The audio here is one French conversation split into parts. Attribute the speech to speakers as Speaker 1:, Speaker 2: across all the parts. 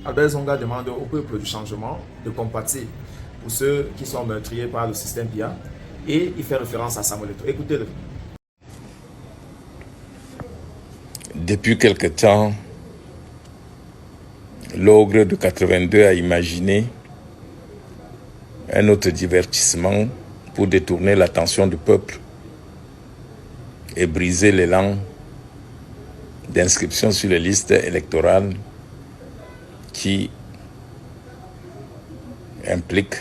Speaker 1: Albert Zonga demande au peuple du changement de compatir pour ceux qui sont meurtriers par le système Biya et il fait référence à Samuel Eto'o. Écoutez-le.
Speaker 2: Depuis quelque temps, l'ogre de 82 a imaginé un autre divertissement pour détourner l'attention du peuple et briser l'élan d'inscription sur les listes électorales qui implique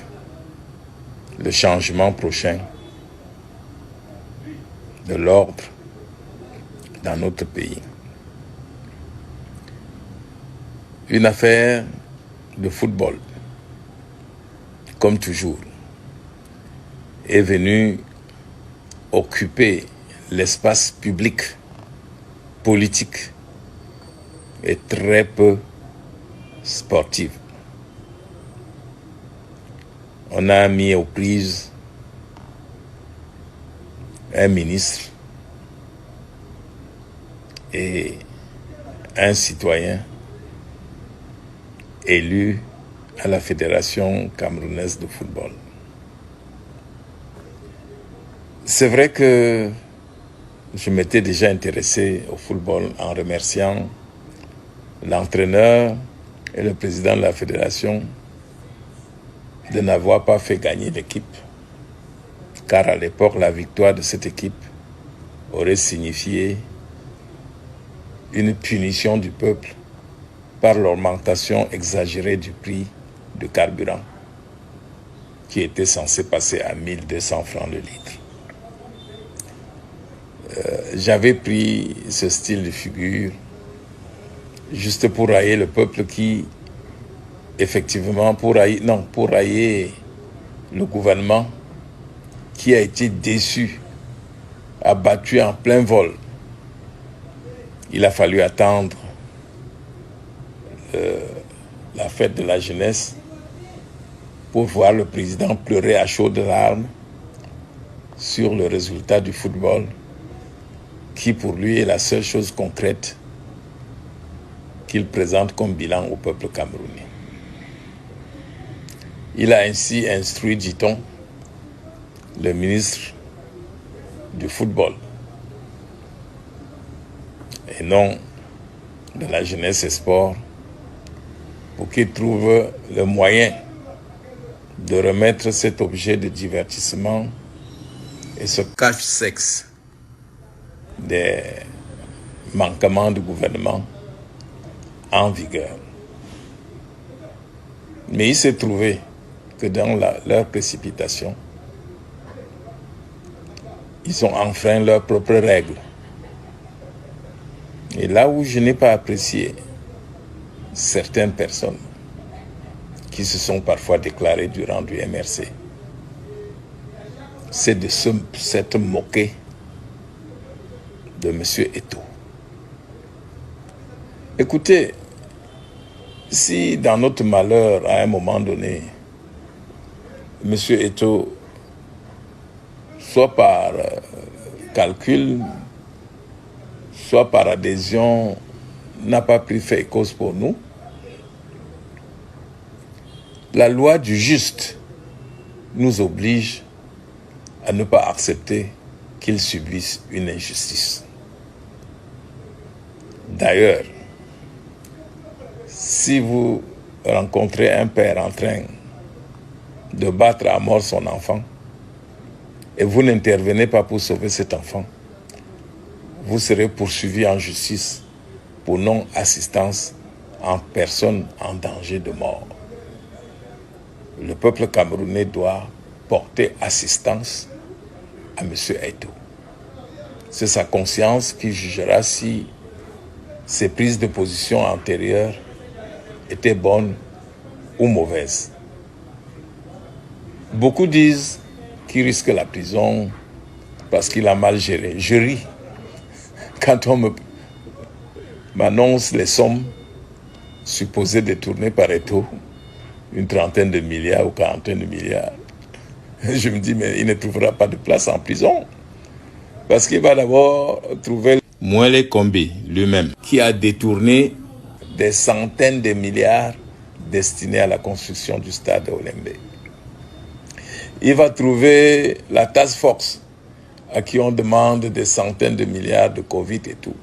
Speaker 2: le changement prochain de l'ordre dans notre pays. Une affaire de football, comme toujours, est venue occuper l'espace public, politique et très peu sportif. On a mis aux prises un ministre et un citoyen élu à la Fédération camerounaise de football. C'est vrai que je m'étais déjà intéressé au football en remerciant l'entraîneur et le président de la fédération de n'avoir pas fait gagner l'équipe, car à l'époque, la victoire de cette équipe aurait signifié une punition du peuple par l'augmentation exagérée du prix du carburant, qui était censé passer à 1200 francs le litre. J'avais pris ce style de figure juste pour railler le peuple qui, effectivement, pour railler le gouvernement qui a été déçu, abattu en plein vol. Il a fallu attendre la fête de la jeunesse pour voir le président pleurer à chaudes larmes sur le résultat du football, qui pour lui est la seule chose concrète qu'il présente comme bilan au peuple camerounais. Il a ainsi instruit, dit-on, le ministre du football et non de la jeunesse et sport pour qu'il trouve le moyen de remettre cet objet de divertissement et ce cache-sexe des manquements du gouvernement en vigueur. Mais il s'est trouvé que dans leur précipitation, ils ont enfreint leurs propres règles. Et là où je n'ai pas apprécié certaines personnes qui se sont parfois déclarées du rang du MRC, c'est de s'être moqué de M. Eto'o. Écoutez, si dans notre malheur, à un moment donné, M. Eto'o, soit par calcul, soit par adhésion, n'a pas pris fait et cause pour nous, la loi du juste nous oblige à ne pas accepter qu'il subisse une injustice. D'ailleurs, si vous rencontrez un père en train de battre à mort son enfant et vous n'intervenez pas pour sauver cet enfant, vous serez poursuivi en justice pour non-assistance en personne en danger de mort. Le peuple camerounais doit porter assistance à M. Eto'o. C'est sa conscience qui jugera si ses prises de position antérieures étaient bonnes ou mauvaises. Beaucoup disent qu'il risque la prison parce qu'il a mal géré. Je ris quand on m'annonce les sommes supposées détournées par Eto'o, une trentaine de milliards ou quarantaine de milliards. Je me dis, mais il ne trouvera pas de place en prison. Parce qu'il va d'abord trouver Moelle Kombi lui-même, qui a détourné des centaines de milliards destinés à la construction du stade Olembe. Il va trouver la task force à qui on demande des centaines de milliards de Covid et tout.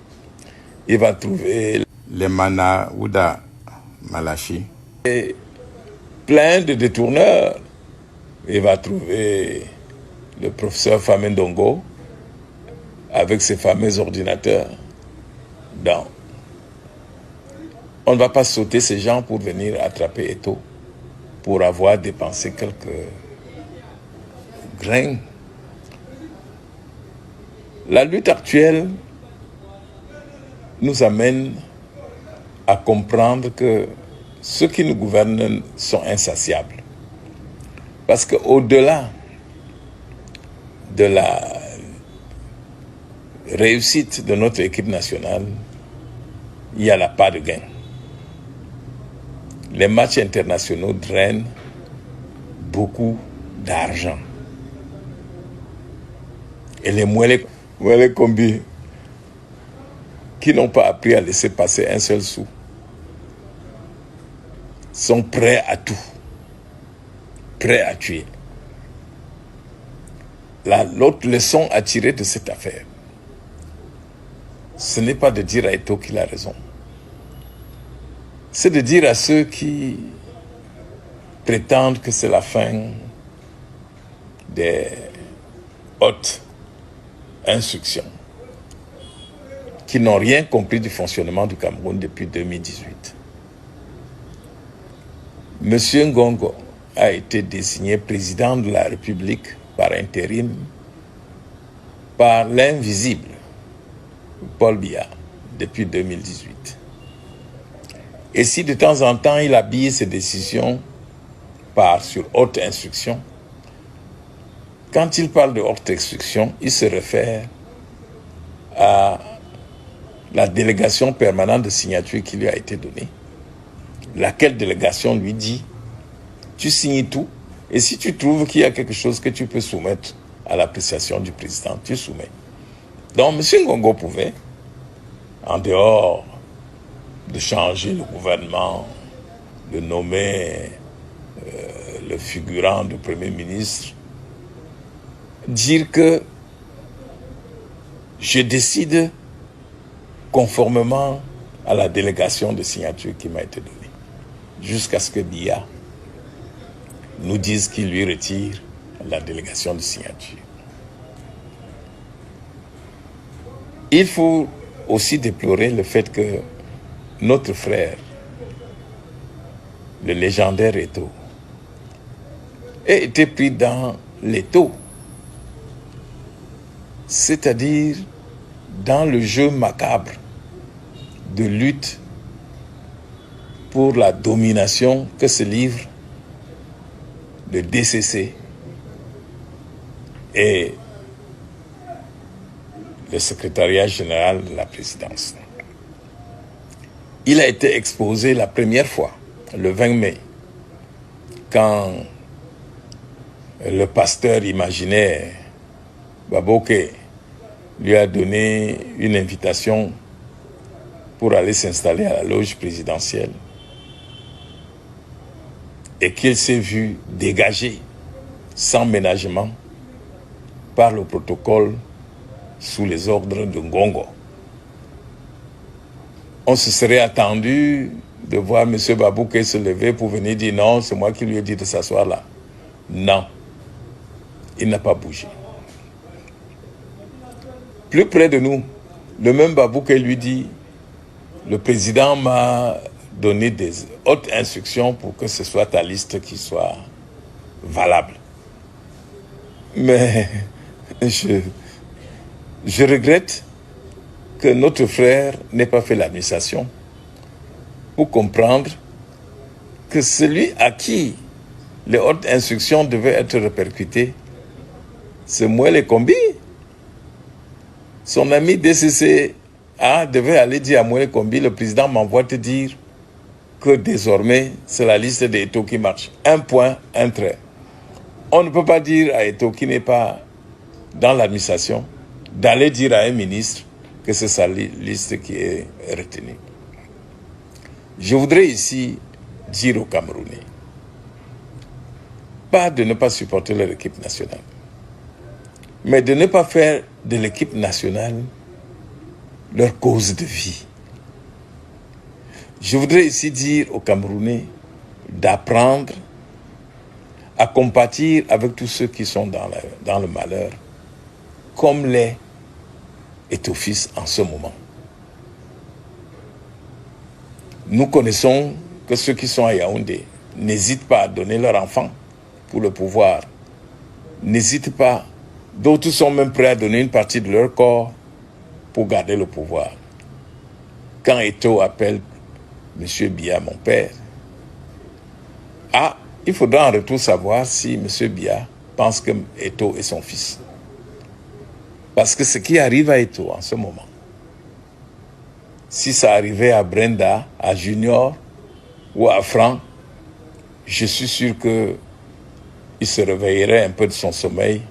Speaker 2: Il va trouver les Manaouda Malachi et plein de détourneurs. Il va trouver le professeur Famendongo avec ses fameux ordinateurs. Donc, on ne va pas sauter ces gens pour venir attraper Eto'o pour avoir dépensé quelques grains. La lutte actuelle nous amène à comprendre que ceux qui nous gouvernent sont insatiables. Parce qu'au-delà de la réussite de notre équipe nationale, il y a la part de gain. Les matchs internationaux drainent beaucoup d'argent. Et les Mwele Kombi, qui n'ont pas appris à laisser passer un seul sou, sont prêts à tout, prêts à tuer. L'autre leçon à tirer de cette affaire, ce n'est pas de dire à Eto'o qu'il a raison. C'est de dire à ceux qui prétendent que c'est la fin des hautes instructions, qui n'ont rien compris du fonctionnement du Cameroun depuis 2018. Monsieur Ngongo a été désigné président de la République par intérim par l'invisible Paul Biya depuis 2018. Et si de temps en temps il habille ses décisions sur haute instruction, quand il parle de haute instruction, il se réfère à la délégation permanente de signature qui lui a été donnée, laquelle délégation lui dit « Tu signes tout, et si tu trouves qu'il y a quelque chose que tu peux soumettre à l'appréciation du président, tu soumets. » Donc M. Ngongo pouvait, en dehors de changer le gouvernement, de nommer le figurant du Premier ministre, dire que je décide conformément à la délégation de signature qui m'a été donnée, jusqu'à ce que Biya nous dise qu'il lui retire la délégation de signature. Il faut aussi déplorer le fait que notre frère, le légendaire Eto'o, ait été pris dans l'étau, c'est-à-dire dans le jeu macabre de lutte pour la domination que se livre le DCC et le secrétariat général de la présidence. Il a été exposé la première fois, le 20 mai, quand le pasteur imaginaire Baboke lui a donné une invitation pour aller s'installer à la loge présidentielle et qu'il s'est vu dégagé sans ménagement par le protocole sous les ordres de Ngongo. On se serait attendu de voir M. Baboke se lever pour venir dire non, c'est moi qui lui ai dit de s'asseoir là. Non, il n'a pas bougé. Plus près de nous, le même Baboke lui dit, le président m'a donné des hautes instructions pour que ce soit ta liste qui soit valable. Mais je regrette que notre frère n'ait pas fait l'administration pour comprendre que celui à qui les hautes instructions devaient être répercutées, c'est Mwele Kombi. Son ami DCC devait aller dire à Mwele Kombi, le président m'envoie te dire que désormais, c'est la liste des Eto'o qui marche. Un point, un trait. On ne peut pas dire à Eto'o qui n'est pas dans l'administration d'aller dire à un ministre que c'est sa liste qui est retenue. Je voudrais ici dire aux Camerounais, pas de ne pas supporter leur équipe nationale, mais de ne pas faire de l'équipe nationale leur cause de vie. Je voudrais ici dire aux Camerounais d'apprendre à compatir avec tous ceux qui sont dans le malheur, comme l'est Eto'o-Fils en ce moment. Nous connaissons que ceux qui sont à Yaoundé n'hésitent pas à donner leur enfant pour le pouvoir. N'hésitent pas. D'autres sont même prêts à donner une partie de leur corps pour garder le pouvoir. Quand Eto'o appelle M. Biya mon père, il faudra en retour savoir si M. Biya pense que Eto'o est son fils. Parce que ce qui arrive à Eto'o en ce moment, si ça arrivait à Brenda, à Junior ou à Franck, je suis sûr qu'il se réveillerait un peu de son sommeil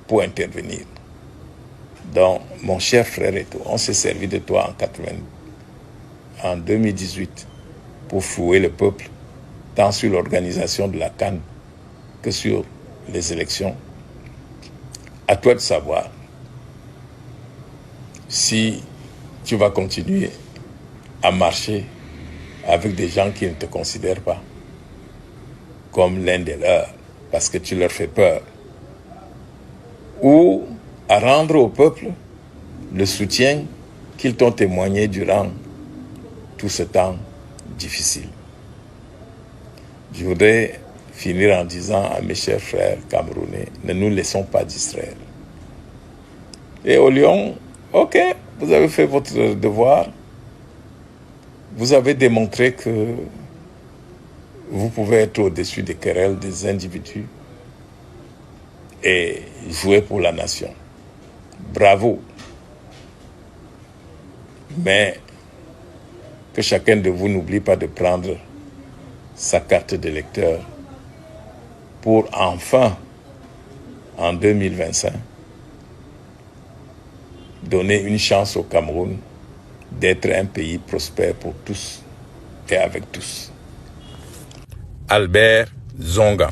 Speaker 2: pour intervenir. Donc, mon cher frère Eto'o, on s'est servi de toi en 2018 pour fouer le peuple, tant sur l'organisation de la CAN que sur les élections. À toi de savoir si tu vas continuer à marcher avec des gens qui ne te considèrent pas comme l'un des leurs, parce que tu leur fais peur, ou à rendre au peuple le soutien qu'ils t'ont témoigné durant tout ce temps difficile. Je voudrais finir en disant à mes chers frères camerounais, ne nous laissons pas distraire. Et au Lion, ok, vous avez fait votre devoir, vous avez démontré que vous pouvez être au-dessus des querelles des individus et jouer pour la nation. Bravo. Mais que chacun de vous n'oublie pas de prendre sa carte d'électeur pour enfin, en 2025, donner une chance au Cameroun d'être un pays prospère pour tous et avec tous. Albert Zongan.